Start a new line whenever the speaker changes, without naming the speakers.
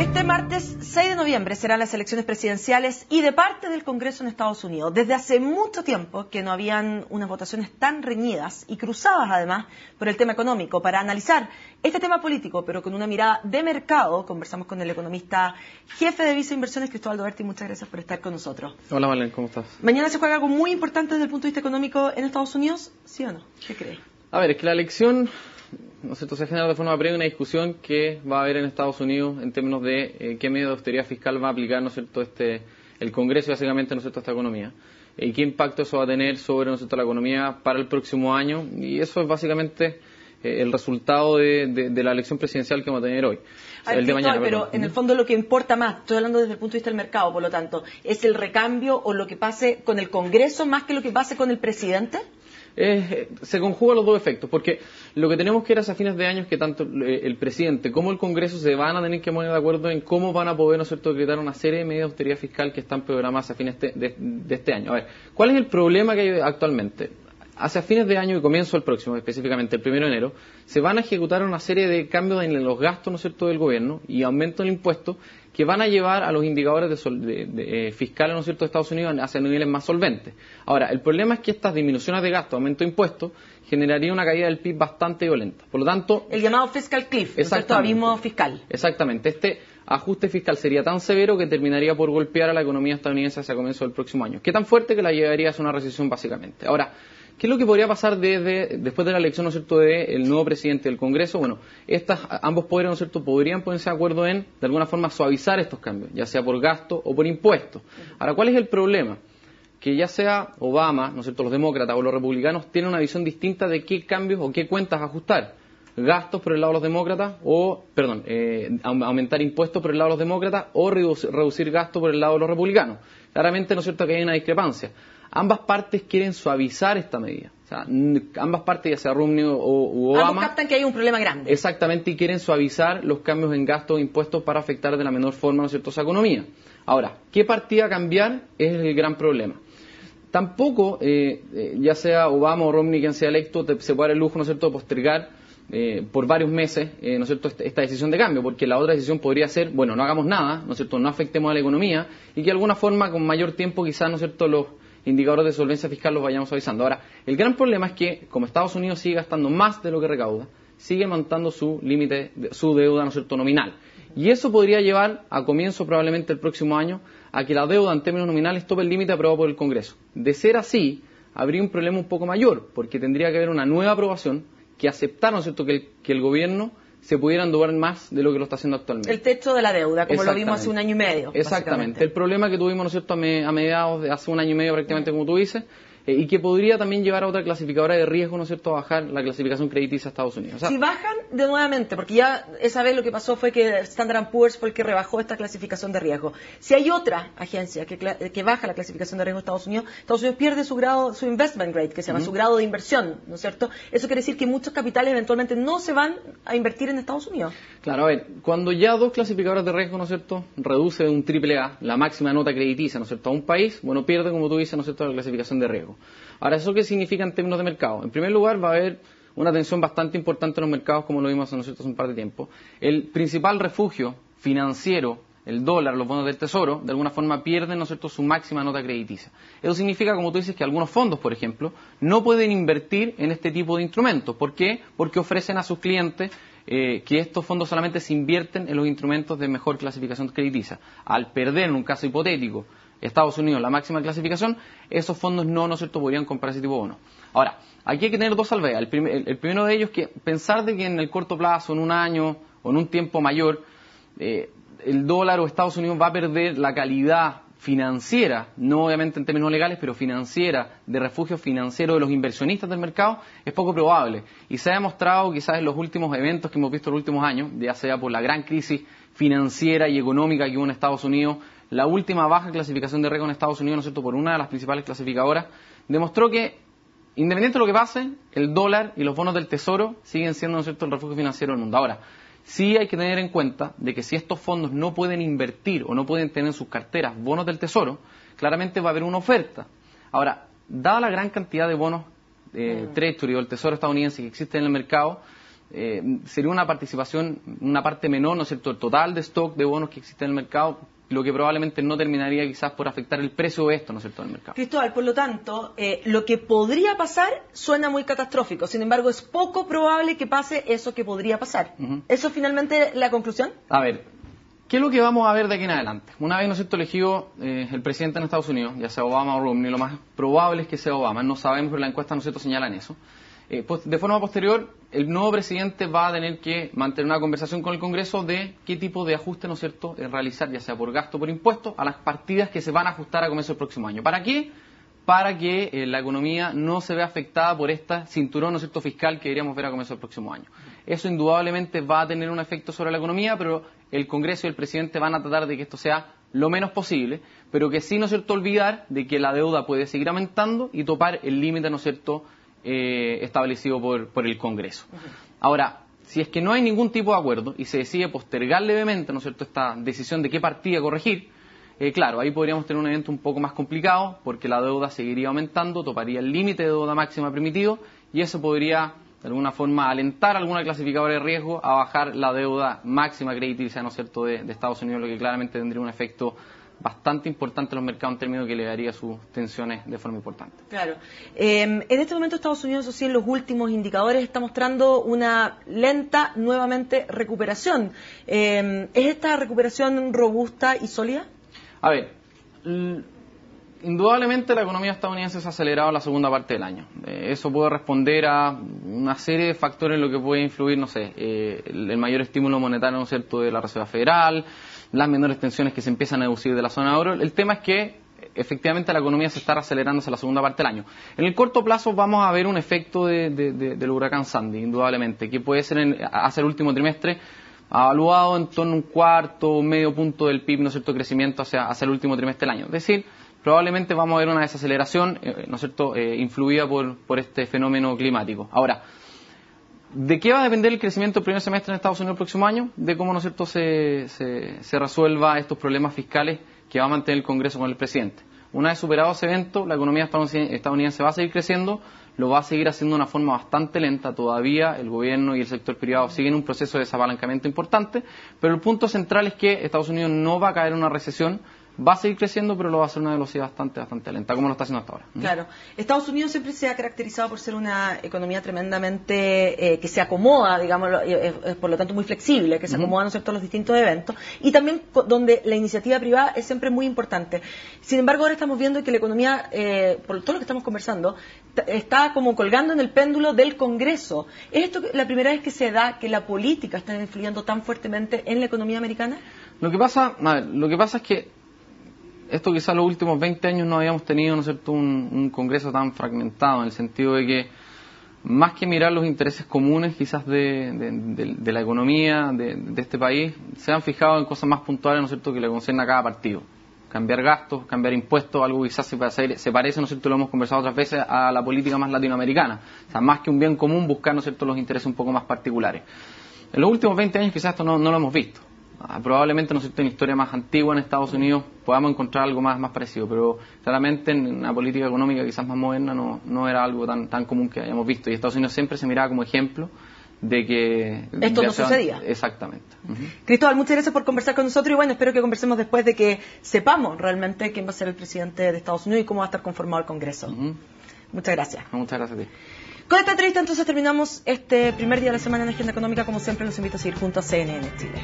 Este martes 6 de noviembre serán las elecciones presidenciales y de parte del Congreso en Estados Unidos. Desde hace mucho tiempo que no habían unas votaciones tan reñidas y cruzadas además por el tema económico. Para analizar este tema político, pero con una mirada de mercado, conversamos con el economista jefe de Visa Inversiones, Cristóbal Doberti. Muchas gracias por estar con nosotros.
Hola, Valen, ¿cómo estás?
¿Mañana se juega algo muy importante desde el punto de vista económico en Estados Unidos? ¿Sí o no? ¿Qué crees?
A ver, es que la elección, ¿no es cierto?, se genera de forma previa una discusión que va a haber en Estados Unidos en términos de qué medida de austeridad fiscal va a aplicar, ¿no es cierto?, el Congreso y básicamente, ¿no es cierto?, esta economía. Y qué impacto eso va a tener sobre, ¿no es cierto?, la economía para el próximo año. Y eso es básicamente el resultado de la elección presidencial que vamos a tener hoy.
El de mañana, pero en el fondo lo que importa más, estoy hablando desde el punto de vista del mercado, por lo tanto, ¿es el recambio o lo que pase con el Congreso más que lo que pase con el presidente?
Se conjugan los dos efectos, porque lo que tenemos que ver hacia fines de año es que tanto el presidente como el Congreso se van a tener que poner de acuerdo en cómo van a poder, ¿no es cierto?, decretar una serie de medidas de austeridad fiscal que están programadas a fines de este año. A ver, ¿cuál es el problema que hay actualmente? Hacia fines de año y comienzo del próximo, específicamente el 1 de enero, se van a ejecutar una serie de cambios en los gastos, ¿no es cierto?, del gobierno y aumento del impuesto que van a llevar a los indicadores fiscales, ¿no es cierto?, de Estados Unidos hacia niveles más solventes. Ahora, el problema es que estas disminuciones de gasto, aumento de impuestos, generaría una caída del PIB bastante violenta. Por lo tanto,
el llamado fiscal cliff, ¿no es cierto?, abismo fiscal.
Exactamente. Este ajuste fiscal sería tan severo que terminaría por golpear a la economía estadounidense hacia comienzo del próximo año. ¿Qué tan fuerte? Que la llevaría a una recesión, básicamente. Ahora, ¿qué es lo que podría pasar después de la elección, ¿no es cierto?, del nuevo presidente del Congreso? Bueno, ambos poderes, ¿no es cierto?, podrían ponerse de acuerdo en, de alguna forma, suavizar estos cambios, ya sea por gasto o por impuestos. Ahora, ¿cuál es el problema? Que ya sea Obama, ¿no es cierto?, los demócratas o los republicanos tienen una visión distinta de qué cambios o qué cuentas ajustar. Gastos por el lado de los demócratas aumentar impuestos por el lado de los demócratas o reducir gastos por el lado de los republicanos. Claramente, ¿no es cierto?, que hay una discrepancia. Ambas partes quieren suavizar esta medida. O sea, ambas partes, ya sea Romney u Obama,
ambos captan que hay un problema grande.
Exactamente, y quieren suavizar los cambios en gastos e impuestos para afectar de la menor forma, ¿no es cierto?, esa economía. Ahora, ¿qué partida cambiar? Es el gran problema. Tampoco, ya sea Obama o Romney quien sea electo, se puede dar el lujo, ¿no es cierto?, de postergar por varios meses, ¿no es cierto?, esta decisión de cambio, porque la otra decisión podría ser, bueno, no hagamos nada, ¿no es cierto?, no afectemos a la economía y que de alguna forma, con mayor tiempo, quizás, ¿no es cierto?, los indicadores de solvencia fiscal los vayamos avisando. Ahora, el gran problema es que, como Estados Unidos sigue gastando más de lo que recauda, sigue aumentando su límite, su deuda, ¿no es cierto?, nominal. Y eso podría llevar, a comienzo probablemente el próximo año, a que la deuda en términos nominales tope el límite aprobado por el Congreso. De ser así, habría un problema un poco mayor, porque tendría que haber una nueva aprobación que aceptara, ¿no es cierto?, que el gobierno se pudiera endeudar más de lo que lo está haciendo actualmente.
El techo de la deuda, como lo vimos hace un año y medio.
Exactamente. El problema que tuvimos, ¿no es cierto?, a mediados de hace un año y medio prácticamente, como tú dices, y que podría también llevar a otra clasificadora de riesgo, ¿no es cierto?, a bajar la clasificación crediticia a Estados Unidos. O sea,
si bajan de nuevamente, porque ya esa vez lo que pasó fue que Standard & Poor's fue el que rebajó esta clasificación de riesgo. Si hay otra agencia que baja la clasificación de riesgo de Estados Unidos pierde su grado, su investment grade, que se llama su grado de inversión, ¿no es cierto? Eso quiere decir que muchos capitales eventualmente no se van a invertir en Estados Unidos.
Claro, a ver, cuando ya dos clasificadoras de riesgo, ¿no es cierto?, reduce de un AAA, la máxima nota crediticia, ¿no es cierto?, a un país, bueno, pierde, como tú dices, ¿no es cierto?, la clasificación de riesgo. Ahora, ¿eso qué significa en términos de mercado? En primer lugar, va a haber una tensión bastante importante en los mercados, como lo vimos, ¿no es cierto?, hace un par de tiempo. El principal refugio financiero, el dólar, los bonos del Tesoro, de alguna forma pierden, ¿no es cierto?, su máxima nota crediticia. Eso significa, como tú dices, que algunos fondos, por ejemplo, no pueden invertir en este tipo de instrumentos. ¿Por qué? Porque ofrecen a sus clientes que estos fondos solamente se invierten en los instrumentos de mejor clasificación crediticia. Al perder, en un caso hipotético, Estados Unidos la máxima clasificación, esos fondos ¿no es cierto?, podrían comprar ese tipo de bonos. Ahora, aquí hay que tener dos salvedades. El primero de ellos es que pensar de que en el corto plazo, en un año o en un tiempo mayor, el dólar o Estados Unidos va a perder la calidad financiera, no obviamente en términos legales, pero financiera, de refugio financiero de los inversionistas del mercado, es poco probable. Y se ha demostrado quizás en los últimos eventos que hemos visto en los últimos años, ya sea por la gran crisis financiera y económica que hubo en Estados Unidos, la última baja clasificación de riesgo en Estados Unidos, ¿no es cierto?, por una de las principales clasificadoras, demostró que, independiente de lo que pase, el dólar y los bonos del Tesoro siguen siendo, ¿no es cierto?, el refugio financiero del mundo. Ahora, sí hay que tener en cuenta de que si estos fondos no pueden invertir o no pueden tener en sus carteras bonos del Tesoro, claramente va a haber una oferta. Ahora, dada la gran cantidad de bonos Treasury o el Tesoro estadounidense que existen en el mercado, sería una participación, una parte menor, ¿no es cierto?, el total de stock de bonos que existe en el mercado, lo que probablemente no terminaría quizás por afectar el precio de esto, ¿no es cierto?, del mercado.
Cristóbal, por lo tanto, lo que podría pasar suena muy catastrófico, sin embargo es poco probable que pase eso que podría pasar. ¿Eso es finalmente la conclusión?
A ver, ¿qué es lo que vamos a ver de aquí en adelante? Una vez, ¿no es cierto?, elegido el presidente en Estados Unidos, ya sea Obama o Romney, lo más probable es que sea Obama, no sabemos, pero las encuestas, ¿no es cierto?, señalan eso. Pues de forma posterior, el nuevo presidente va a tener que mantener una conversación con el Congreso de qué tipo de ajuste, ¿no es cierto?, realizar, ya sea por gasto o por impuestos, a las partidas que se van a ajustar a comienzo del próximo año. ¿Para qué? Para que la economía no se vea afectada por esta cinturón, ¿no es cierto?, fiscal que deberíamos ver a comienzo del próximo año. Eso indudablemente va a tener un efecto sobre la economía, pero el Congreso y el presidente van a tratar de que esto sea lo menos posible, pero que sí, ¿no es cierto?, olvidar de que la deuda puede seguir aumentando y topar el límite, ¿no es cierto?, establecido por el Congreso. Ahora, si es que no hay ningún tipo de acuerdo y se decide postergar levemente, ¿no es cierto?, esta decisión de qué partida corregir, claro, ahí podríamos tener un evento un poco más complicado porque la deuda seguiría aumentando, toparía el límite de deuda máxima permitido y eso podría de alguna forma alentar a alguna clasificadora de riesgo a bajar la deuda máxima crediticia, ¿no es cierto?, de Estados Unidos, lo que claramente tendría un efecto bastante importante en los mercados en términos que elevaría sus tensiones de forma importante.
Claro. En este momento Estados Unidos, eso sí, en los últimos indicadores está mostrando una lenta, nuevamente, recuperación. ¿Es esta recuperación robusta y sólida?
A ver, indudablemente la economía estadounidense se ha acelerado en la segunda parte del año. Eso puede responder a una serie de factores en lo que puede influir, no sé, el mayor estímulo monetario, ¿no es cierto?, de la Reserva Federal, las menores tensiones que se empiezan a deducir de la zona euro. El tema es que efectivamente la economía se está acelerando hacia la segunda parte del año. En el corto plazo vamos a ver un efecto del huracán Sandy, indudablemente, que puede ser hacia el último trimestre evaluado en torno a un cuarto, medio punto del PIB, ¿no es cierto?, crecimiento hacia el último trimestre del año. Es decir, probablemente vamos a ver una desaceleración, ¿no es cierto?, influida por este fenómeno climático. Ahora, ¿de qué va a depender el crecimiento del primer semestre en Estados Unidos el próximo año? De cómo, ¿no es cierto?, se resuelva estos problemas fiscales que va a mantener el Congreso con el presidente. Una vez superado ese evento, la economía estadounidense va a seguir creciendo, lo va a seguir haciendo de una forma bastante lenta. Todavía el gobierno y el sector privado siguen un proceso de desapalancamiento importante, pero el punto central es que Estados Unidos no va a caer en una recesión, va a seguir creciendo, pero lo va a hacer a una velocidad bastante lenta, como lo está haciendo hasta ahora.
Claro. Estados Unidos siempre se ha caracterizado por ser una economía tremendamente que se acomoda, digámoslo, por lo tanto muy flexible, que se acomoda, ¿no es cierto?, a los distintos eventos, y también donde la iniciativa privada es siempre muy importante. Sin embargo, ahora estamos viendo que la economía, por todo lo que estamos conversando, está como colgando en el péndulo del Congreso. ¿Es esto la primera vez que se da que la política está influyendo tan fuertemente en la economía americana?
Lo que pasa es que esto quizás en los últimos 20 años no habíamos tenido, ¿no es cierto?, un Congreso tan fragmentado, en el sentido de que más que mirar los intereses comunes quizás de la economía de este país, se han fijado en cosas más puntuales, ¿no es cierto?, que le conciernen a cada partido. Cambiar gastos, cambiar impuestos, algo quizás se parece, ¿no es cierto?, lo hemos conversado otras veces, a la política más latinoamericana. O sea, más que un bien común, buscar, ¿no es cierto?, los intereses un poco más particulares. En los últimos 20 años quizás esto no lo hemos visto. Probablemente, ¿no es cierto?, en historia más antigua en Estados Unidos podamos encontrar algo más parecido, pero claramente en una política económica quizás más moderna no era algo tan común que hayamos visto, y Estados Unidos siempre se miraba como ejemplo de que
esto no sucedía.
Exactamente.
Cristóbal, muchas gracias por conversar con nosotros y bueno, espero que conversemos después de que sepamos realmente quién va a ser el presidente de Estados Unidos y cómo va a estar conformado el Congreso. Muchas gracias.
Muchas gracias a ti.
Con esta entrevista entonces terminamos este primer día de la semana en Agenda Económica. Como siempre los invito a seguir junto a CNN Chile.